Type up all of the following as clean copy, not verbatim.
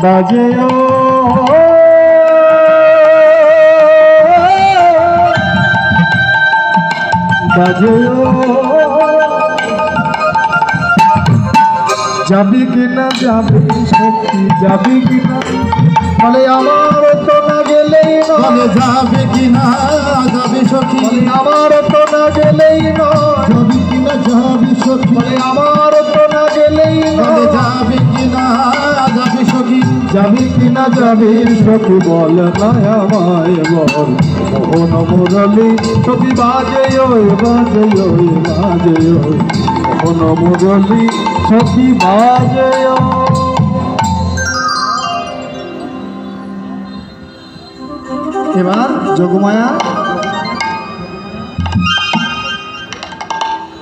বাজে বাজে যাবি কিনা যাবি সত্যি যাবি কিনা বলে আমার তো না গেলেই বলে যাবে কিনা যাবে সখী আমার তো না গেলেই যাবি কিনা যাবি সখী বলে আমার তো না গেলেই বলে যাবে কিনা যাবে সখী যাবি কিনা যাবি সখী বল না আমায় বল মোহন মুরলি সখী বাজে ওই বাজে ওই বাজে ওই মোহন মুরলি সখী বাজে এবার যোগমায়া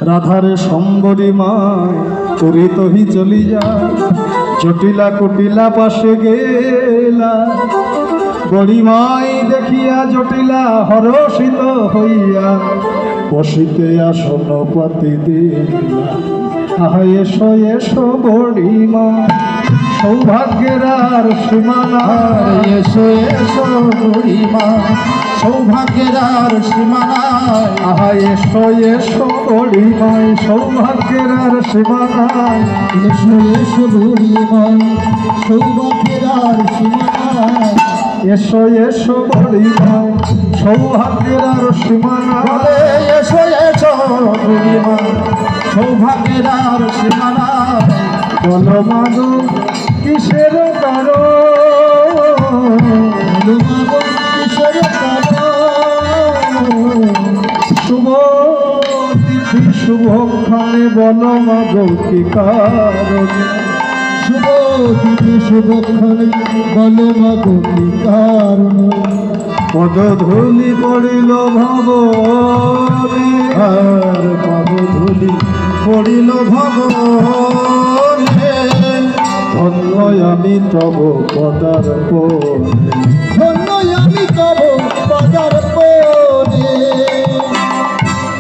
রাধারে সম্বরী মায় তোরে তহি চলি যা জটিলা কুটিলা পাশে গেলা বড়ি মাই দেখিয়া জটিলা হরষিত হইয়া বসিতে আসন পাতি দিলা আহা এসো এসো বড়ি মা সৌভাগ্যের আর সীমানা এসো এসো বুড়িমা সৌভাগ্যের আর সীমানা আহা এসো এসো বড়ি মাই সৌভাগ্যের আর সীমানা এসো এসো বুড়িমা সৌভাগ্যের আর সীমানা এসো এসো বড়ি মাই সৌভাগ্যের আর সীমানা বলে এসো এসো বুড়িমা সৌভাগ্যের আর সীমানা বলো মাগো কিসের কারো কিশোর শুভ তিথি শুভক্ষণে বলো মাগো কি কারণ শুভ তিথি শুভক্ষণে বলো মাগো কি কারণ পদধূলি পড়িল ভবনে আর পদধূলি পড়িল ভবনে ধন্য আমি তব পদার্পণে ধন্য আমি তব পদার্পণে।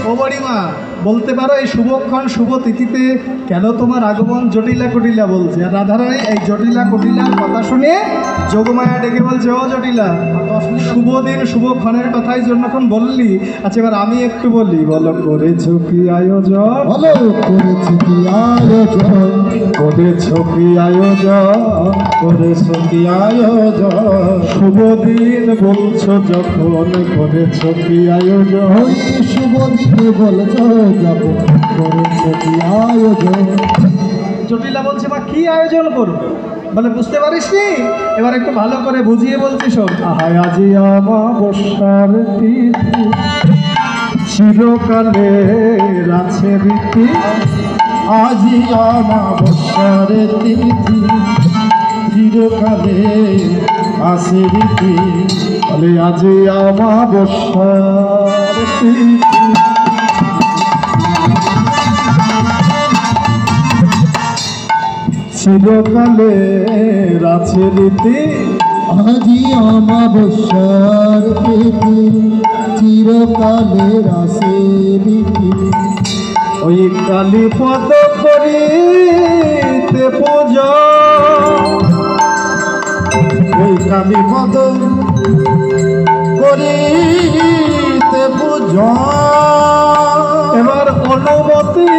ও বড়িমা বলতে পারো এই শুভক্ষণ শুভ তিথিতে কেন তোমার আগমন জটিলা কুটিলা বলছে? আর রাধারানী এই জটিলা কুটিলার কথা শুনে যোগমায়া ডেকে বলছে, ও জটিলা শুভ দিন শুভক্ষণের কথাই যখন বললি, আচ্ছা এবার আমি একটু বলি, বলো করেছো কি আয়োজন? বলো করেছি কি আয়োজন করেছো কি আয়োজন? করেছো কি আয়োজন শুভ দিন বলছো যখন করেছো কি আয়োজন? ওই শুভ দিনে বলছো যাব করেছো কি আয়োজন। জটিলা বলছে মা কি আয়োজন করবে? বলে বুঝতে পারিস নি? এবার একটু ভালো করে বুঝিয়ে বলছি শোন। আহায় আজি আমাবস্যার তিথি চিরকালের আছে রীতি আজি আমাবস্যার তিথি চিরকালে আসে রীতি বলে আজি আমাবস্যার তিথি চিরকালের আছে রীতি আজি আমাবস্যার তিথি চিরকালের আসে রীতি ওই কালী পদ করিতে পূজা ওই কালী পদ করিতে পূজা এবার অনুমতি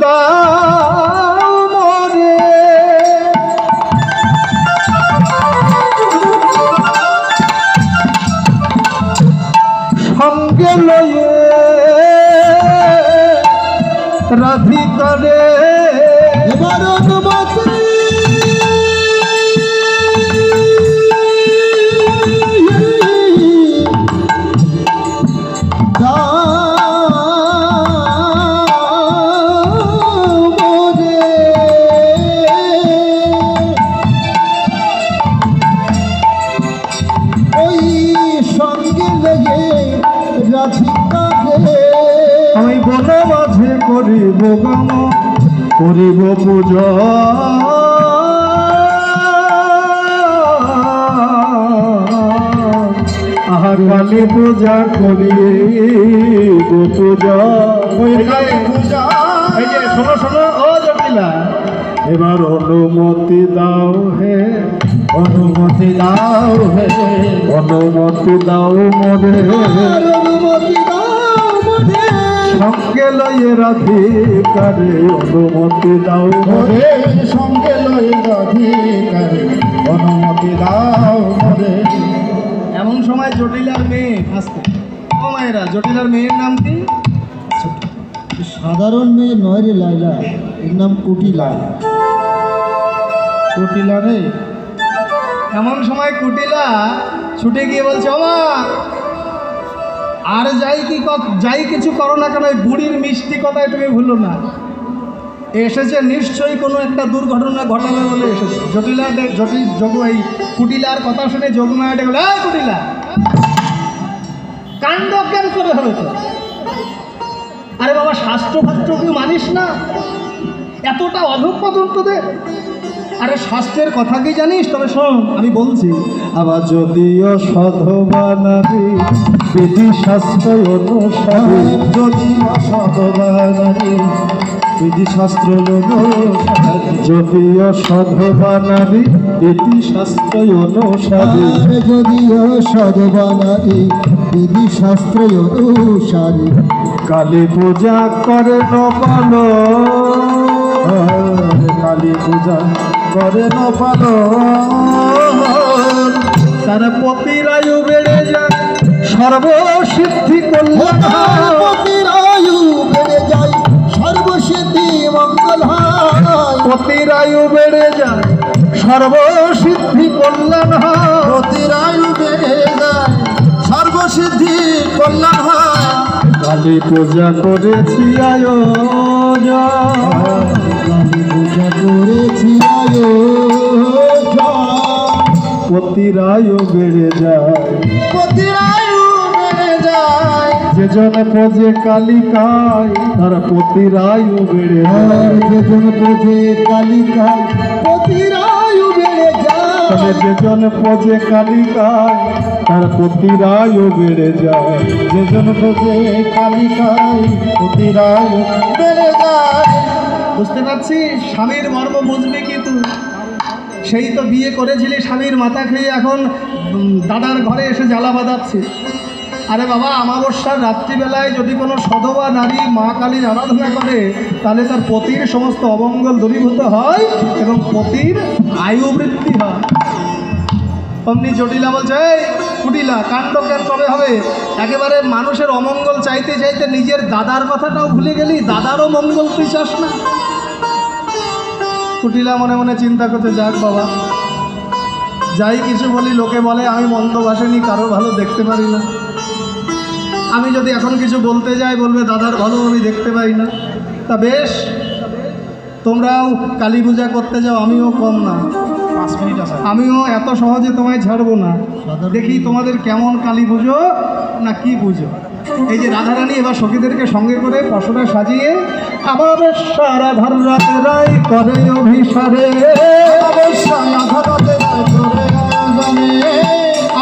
দাও মোরে সঙ্গে লয়ে রাধিকারে এবার অনুমতি আমি বন মাঝে করিব গান করিব পূজা আহা কালী পূজা করিব পূজা। পূজা এই যে শোনো শোনো ও জটিলা, এবার অনুমতি দাও হে, অনুমতি দাও হে, অনুমতি দাও মোরে, অনুমতি দাও মোরে, সঙ্গে লয়ে রাধিকারে অনুমতি দাও মোরে, মোরে সঙ্গে লয়ে রাধিকারে অনুমতি দাও মোরে। এমন সময় জটিলার মেয়ে আসতে, ও মায়েরা, জটিলার মেয়ের নাম কি? সাধারণ মেয়ে নয় রে লাইলা, এর নাম কুটিলা। কুটিলা রে। এমন সময় কুটিলা ছুটে গিয়ে বলছে, ও মা, আর যাই কিছু করো না কেন, ওই বুড়ির মিষ্টি কথায় তুমি ভুলো না। এসেছে নিশ্চয়ই কোনো একটা দুর্ঘটনা ঘটাবে বলে এসেছে। এই কুটিলার কথা শুনে যোগমায়া ডেকে বলে, এই কুটিলা, কাণ্ড জ্ঞান করে হবে তো। আরে বাবা, শাস্ত্র ফাস্ত্র কি মানিস না? এতটা অধঃপতন তোদের। আরে শাস্ত্রের কথা কি জানিস? তবে শোন, আমি বলছি। আবার যদিও সধবা নারী বিধি শাস্ত্র অনুসারে, যদিও সধবা নারী বিধি শাস্ত্র অনুসারে, যদিও সধবা নারী বিধি শাস্ত্র অনুসারে, যদিও সধবা নারী বিধি শাস্ত্র অনুসারে, কালী পূজা করে নপাল, কালী পূজা করে ন পালো, তার পতিরায়ু বেড়ে যায়, সর্বসিদ্ধি কল্যাণ হয়। পতির আয়ু বেড়ে যায়, সর্বসিদ্ধি মঙ্গল হয়। পতির আয়ু বেড়ে যায়, সর্বসিদ্ধি কল্যাণ হয়। পতির আয়ু বেড়ে যায়, সর্বসিদ্ধি কল্যাণ হয়। কালী পূজা করেছি আয়োজন, কালী পূজা করেছি আয়োজন, পতির আয়ু বেড়ে যায়, পতির আয়ু বেড়ে যায়। যেজন পজে কালিকায়, তার পতির আয়ু বেড়ে যায়। যেজন বোঝে কালিকায়, পতির আয়ু বেড়ে তবে যায়। যেজন পজে কালিকায়, তার পতির আয়ু বেড়ে যায়। যেজন বোঝে কালিকায়, পতির আয়ু বেড়ে যায়। বুঝতে পারছিস? স্বামীর মর্ম বুঝবি কি তুই? সেই তো বিয়ে করেছিলি স্বামীর মাথা খেয়ে, এখন দাদার ঘরে এসে জ্বালা বাঁধাচ্ছে। আরে বাবা, অমাবস্যার রাত্রিবেলায় যদি কোনো সধবা নারী মা কালীর আরাধনা করে, তাহলে তার পতির সমস্ত অমঙ্গল দূরীভূত হয় এবং পতির আয়ু বৃদ্ধি হয়। অমনি জটিলা বলছে, এই কুটিলা, কাণ্ড জ্ঞান কবে হবে? একেবারে মানুষের অমঙ্গল চাইতে চাইতে নিজের দাদার কথাটাও ভুলে গেলি, দাদারও মঙ্গল তুই চাস না। কুটিলা মনে মনে চিন্তা করতে, যাক বাবা, যাই কিছু বলি লোকে বলে আমি মন্দ ভাসিনি, কারো ভালো দেখতে পারি না। আমি যদি এখন কিছু বলতে যাই, বলবে দাদার ভালো আমি দেখতে পাই না। তা বেশ, তোমরাও কালী পূজা করতে যাও, আমিও কম না। 5 মিনিট আছে। আমিও এত সহজে তোমায় ছাড়বো না। দেখি তোমাদের কেমন কালী পুজো না কি পুজো। এই যে রাধারানী এবার সখীদেরকে সঙ্গে করে পশরা সাজিয়ে, আমাবস্যা রাধার রাতে রাই করে অভিসারে, অমাবস্যা রাধার রাতে রায় করে আয়োজনে,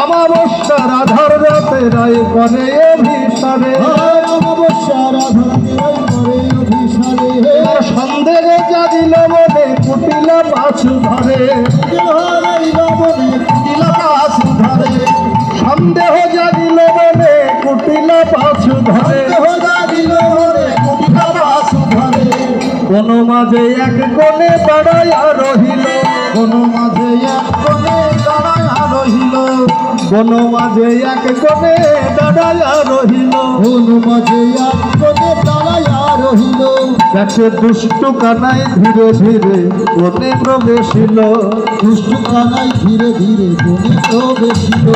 আমাবস্যা রাধার রাতে রাই করে অভিসারে। অমাবস্যা রাধার রাতে রায় করে অভিসারে। আর সন্দেহ জাগিল মনে কুটিলা পাছু ধরে, সন্দেহ জাগিল মনে কুটিলা পাছু ধরে। কোন মাঝে এক কোণে দাঁড়াইয়া রহিল, কোন মাঝে এক কোণে দাঁড়াইয়া রহিল, কোন মাঝে এক কোণে দাঁড়াইয়া রহিল। কোন মাঝে এক কোণে দাঁড়াইয়া রহিল। দেখে দুষ্টু কানাই ধীরে ধীরে কোণে প্রবেশিল, দুষ্টু কানাই ধীরে ধীরে কোণে প্রবেশিল।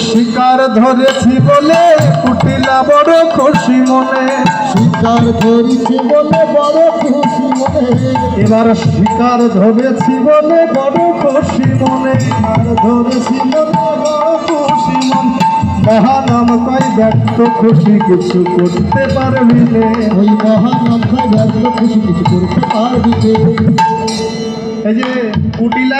শিকার ধরেছি বলে কুটিলা বড় খুশি মনে, শিকার ধরিছে বলে বড় খুশি মনে। এবার শিকার ধরেছি বলে বড় খুশি মনে, আর ধরেছি বলে বড় খুশি মনে। মহানাম কই ব্যক্ত খুশি কিছু করতে পারবি নে। ওই মহানন্দায় ব্যস্ত খুশি কিছু করতে পারবি। এই যে কুটিলা